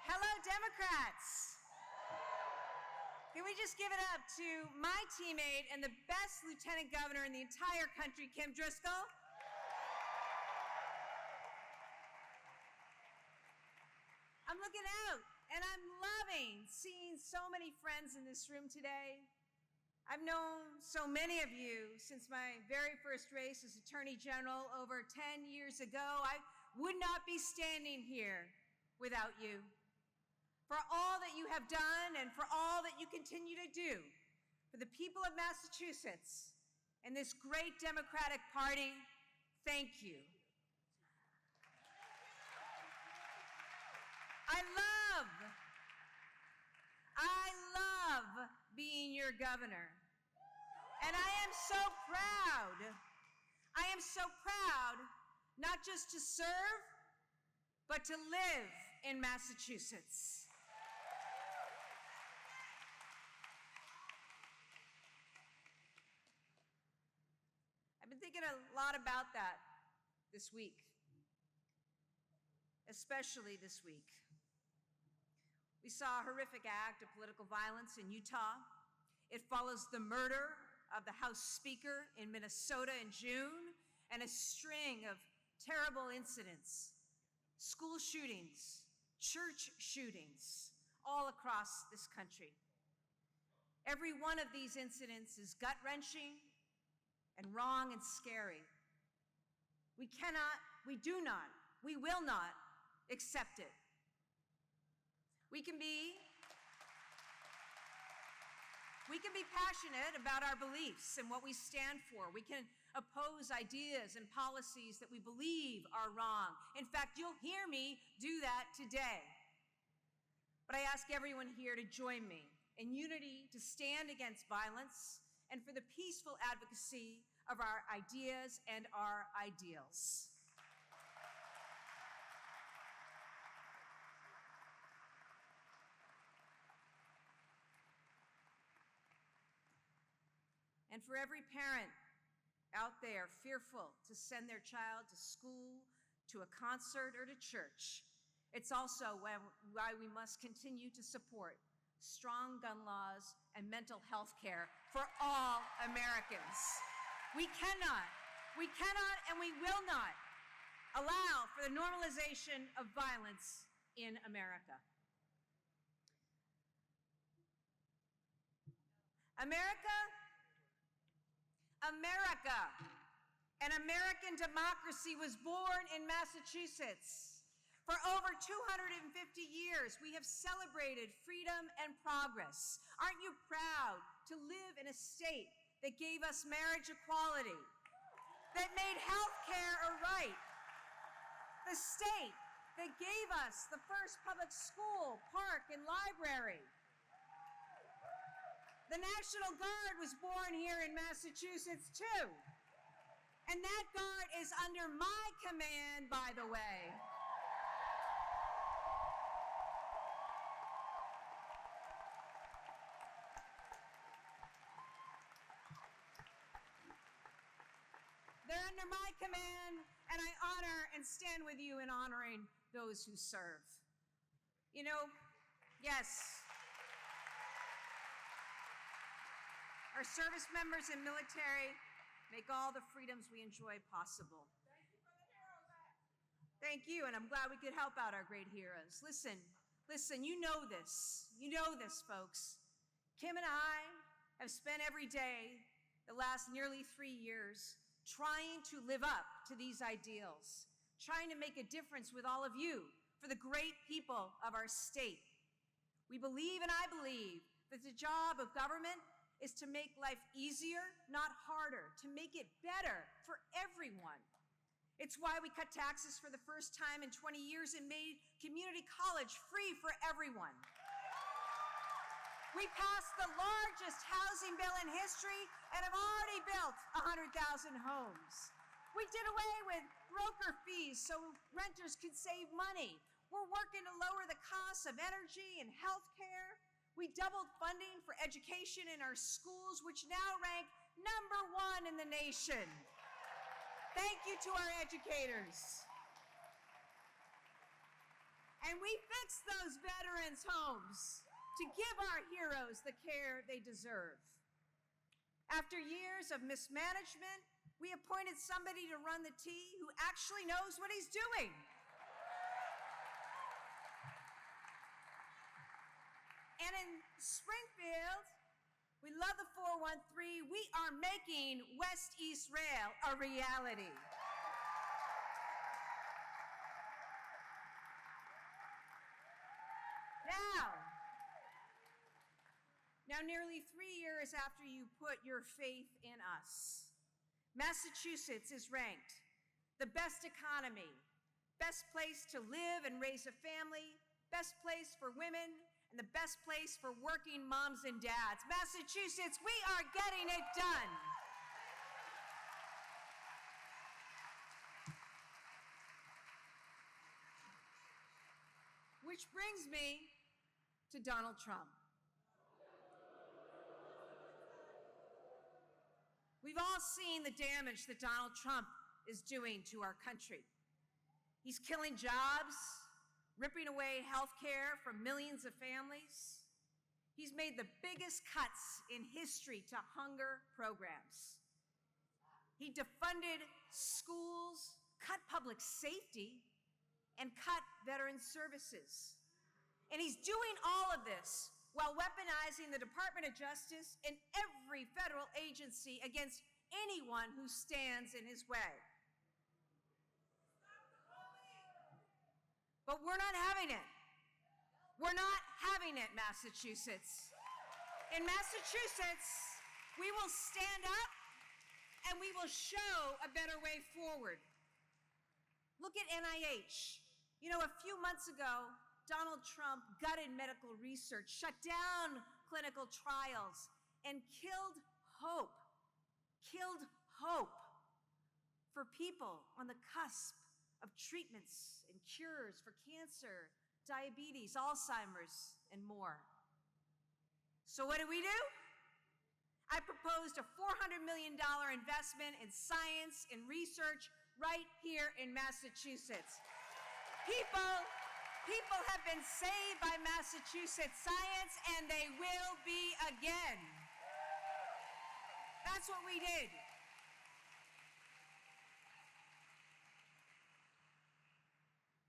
Hello, Democrats. Can we just give it up to my teammate and the best lieutenant governor in the entire country, Kim Driscoll? I'm looking out and I'm loving seeing so many friends in this room today. I've known so many of you since my very first race as Attorney General over 10 years ago. I would not be standing here without you. For all that you have done and for all that you continue to do for the people of Massachusetts and this great Democratic Party, thank you. I love being your governor. And I am so proud not just to serve, but to live in Massachusetts. I've been thinking a lot about that this week, especially this week. We saw a horrific act of political violence in Utah. It follows the murder of the House Speaker in Minnesota in June and a string of terrible incidents, school shootings, church shootings, all across this country. Every one of these incidents is gut-wrenching and wrong and scary. We will not accept it. We can be passionate about our beliefs and what we stand for. We can oppose ideas and policies that we believe are wrong. In fact, you'll hear me do that today. But I ask everyone here to join me in unity to stand against violence and for the peaceful advocacy of our ideas and our ideals. And for every parent out there fearful to send their child to school, to a concert, or to church, it's also why we must continue to support strong gun laws and mental health care for all Americans. We cannot, and we will not allow for the normalization of violence in America. America, an American democracy was born in Massachusetts. For over 250 years, we have celebrated freedom and progress. Aren't you proud to live in a state that gave us marriage equality, that made health care a right, the state that gave us the first public school, park, and library? The National Guard was born here in Massachusetts, too. And that Guard is under my command, by the way. They're under my command, and I honor and stand with you in honoring those who serve. You know, yes, our service members and military make all the freedoms we enjoy possible. Thank you for the Heroes Act. Thank you, and I'm glad we could help out our great heroes. Listen, you know this, folks. Kim and I have spent every day the last nearly 3 years trying to live up to these ideals, trying to make a difference with all of you for the great people of our state. We believe, and I believe, that the job of government is to make life easier, not harder, to make it better for everyone. It's why we cut taxes for the first time in 20 years and made community college free for everyone. We passed the largest housing bill in history and have already built 100,000 homes. We did away with broker fees so renters could save money. We're working to lower the costs of energy and health care. We doubled funding for education in our schools, which now rank #1 in the nation. Thank you to our educators. And we fixed those veterans' homes to give our heroes the care they deserve. After years of mismanagement, we appointed somebody to run the T who actually knows what he's doing. And in Springfield, we love the 413. We are making West-East Rail a reality. Now, nearly 3 years after you put your faith in us, Massachusetts is ranked the best economy, best place to live and raise a family, best place for women, and the best place for working moms and dads. Massachusetts, we are getting it done. Which brings me to Donald Trump. We've all seen the damage that Donald Trump is doing to our country. He's killing jobs, ripping away health care from millions of families. He's made the biggest cuts in history to hunger programs. He defunded schools, cut public safety, and cut veteran services. And he's doing all of this while weaponizing the Department of Justice and every federal agency against anyone who stands in his way. But we're not having it. We're not having it, Massachusetts. In Massachusetts, we will stand up and we will show a better way forward. Look at NIH. You know, a few months ago, Donald Trump gutted medical research, shut down clinical trials, and killed hope for people on the cusp of treatments and cures for cancer, diabetes, Alzheimer's, and more. So what do? I proposed a $400 million investment in science and research right here in Massachusetts. People have been saved by Massachusetts science, and they will be again. That's what we did.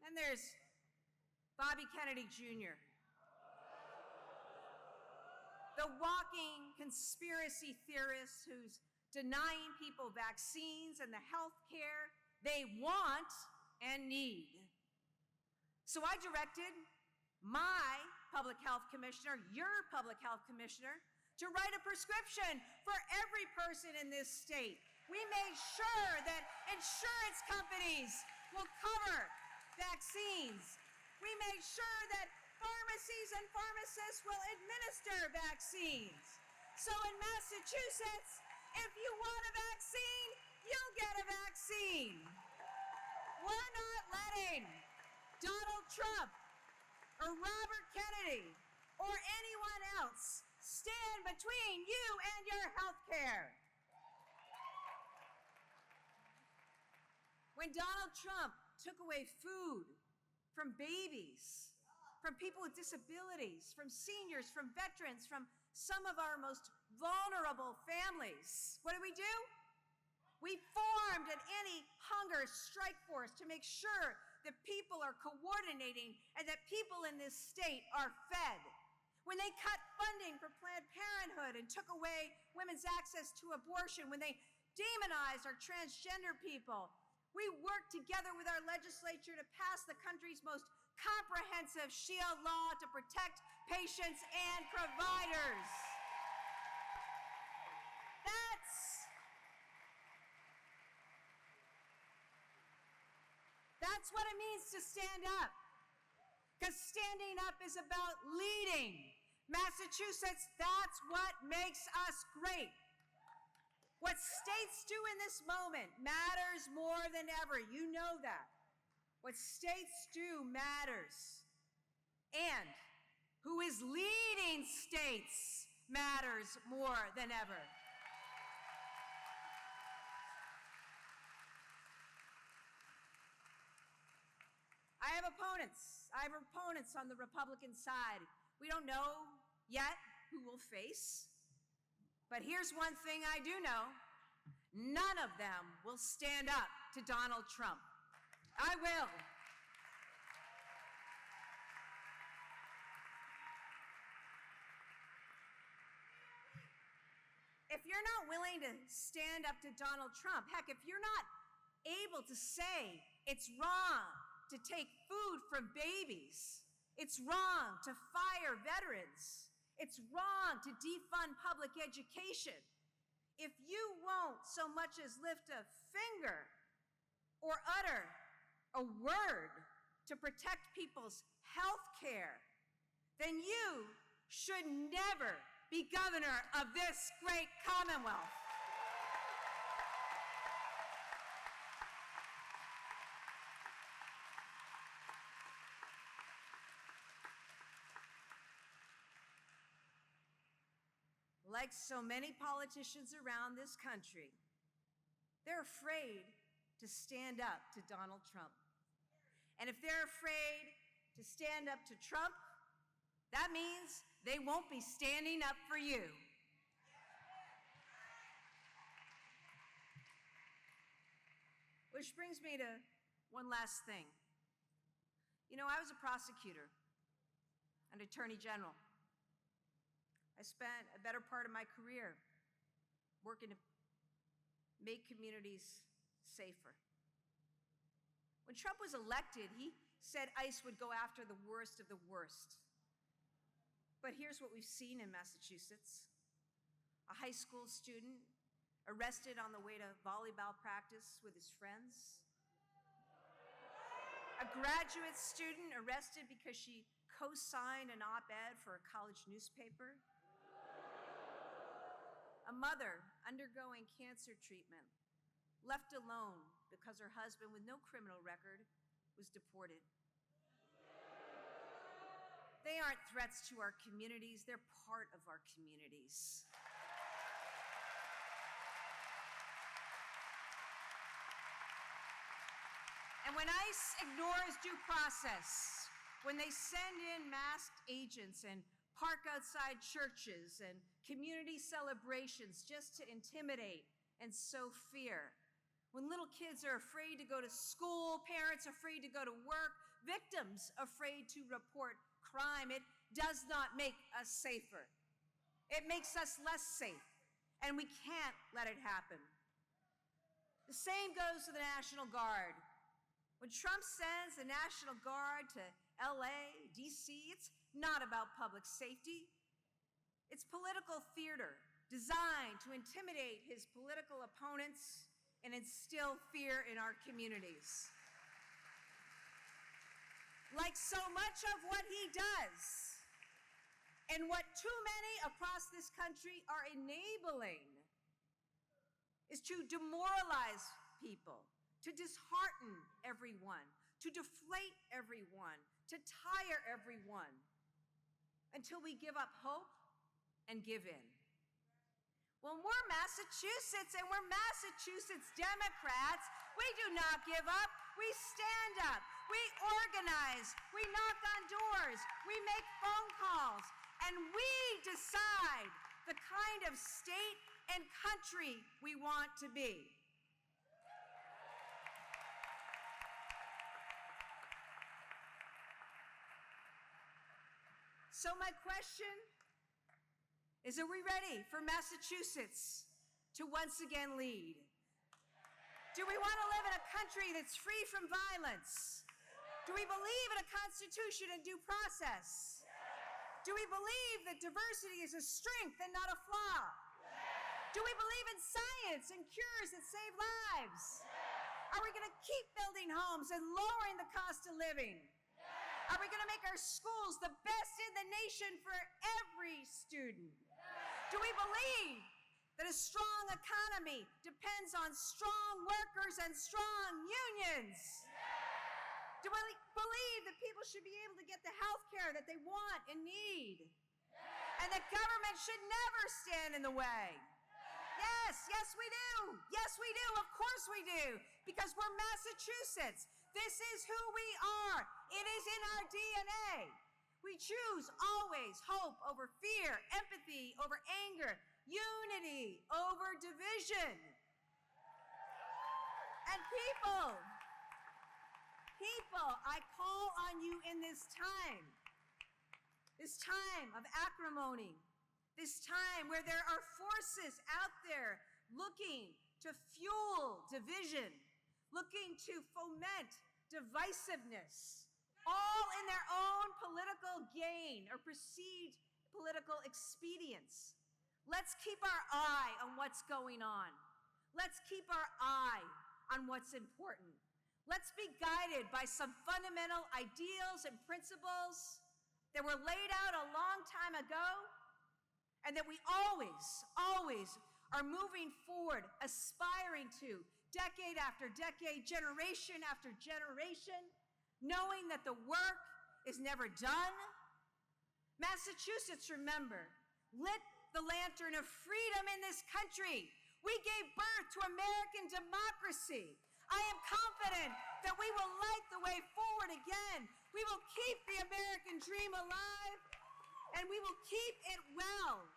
Then there's Bobby Kennedy Jr., the walking conspiracy theorist who's denying people vaccines and the health care they want and need. So I directed my public health commissioner, your public health commissioner, to write a prescription for every person in this state. We made sure that insurance companies will cover vaccines. We made sure that pharmacies and pharmacists will administer vaccines. So in Massachusetts, if you want a vaccine, you'll get a vaccine. We're not letting Donald Trump or Robert Kennedy or anyone else stand between you and your health care. When Donald Trump took away food from babies, from people with disabilities, from seniors, from veterans, from some of our most vulnerable families, what do? We formed an anti-hunger strike force to make sure that people are coordinating and that people in this state are fed. When they cut funding for Planned Parenthood and took away women's access to abortion, when they demonized our transgender people, we worked together with our legislature to pass the country's most comprehensive shield law to protect patients and providers. That's what it means to stand up. Because standing up is about leading. Massachusetts, that's what makes us great. What states do in this moment matters more than ever. You know that. What states do matters. And who is leading states matters more than ever. I have opponents opponents on the Republican side. We don't know yet who we'll face. But here's one thing I do know. None of them will stand up to Donald Trump. I will. If you're not willing to stand up to Donald Trump, heck, if you're not able to say it's wrong to take food from babies, it's wrong to fire veterans, it's wrong to defund public education, if you won't so much as lift a finger or utter a word to protect people's health care, then you should never be governor of this great Commonwealth. Like so many politicians around this country, they're afraid to stand up to Donald Trump. And if they're afraid to stand up to Trump, that means they won't be standing up for you. Which brings me to one last thing. You know, I was a prosecutor, an attorney general. I spent a better part of my career working to make communities safer. When Trump was elected, he said ICE would go after the worst of the worst. But here's what we've seen in Massachusetts. A high school student arrested on the way to volleyball practice with his friends. A graduate student arrested because she co-signed an op-ed for a college newspaper. A mother undergoing cancer treatment, left alone because her husband with no criminal record was deported. They aren't threats to our communities, they're part of our communities. And when ICE ignores due process, when they send in masked agents and park outside churches and community celebrations just to intimidate and sow fear, when little kids are afraid to go to school, parents afraid to go to work, victims afraid to report crime, it does not make us safer. It makes us less safe, and we can't let it happen. The same goes to the National Guard. When Trump sends the National Guard to LA, DC, it's not about public safety. It's political theater designed to intimidate his political opponents and instill fear in our communities. Like so much of what he does, and what too many across this country are enabling, is to demoralize people, to dishearten everyone, to deflate everyone, to tire everyone, until we give up hope and give in. Well, we're Massachusetts, and we're Massachusetts Democrats. We do not give up. We stand up. We organize. We knock on doors. We make phone calls. And we decide the kind of state and country we want to be. So my question is, are we ready for Massachusetts to once again lead? Do we want to live in a country that's free from violence? Do we believe in a constitution and due process? Do we believe that diversity is a strength and not a flaw? Do we believe in science and cures that save lives? Are we going to keep building homes and lowering the cost of living? Are we going to make our schools the best in the nation for every student? Do we believe that a strong economy depends on strong workers and strong unions? Do we believe that people should be able to get the health care that they want and need? And that government should never stand in the way? Yes, we do. Yes, we do. Of course we do. Because we're Massachusetts. This is who we are. It is in our DNA. We choose always hope over fear, empathy over anger, unity over division. And people, I call on you in this time of acrimony, this time where there are forces out there looking to fuel division, looking to foment divisiveness, all in their own political gain or perceived political expedience. Let's keep our eye on what's going on. Let's keep our eye on what's important. Let's be guided by some fundamental ideals and principles that were laid out a long time ago and that we always are moving forward, aspiring to decade after decade, generation after generation, knowing that the work is never done. Massachusetts, remember, lit the lantern of freedom in this country. We gave birth to American democracy. I am confident that we will light the way forward again. We will keep the American dream alive, and we will keep it well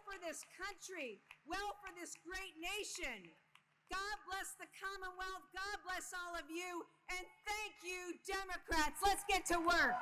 for this country, well for this great nation. God bless the Commonwealth. God bless all of you. And thank you, Democrats. Let's get to work.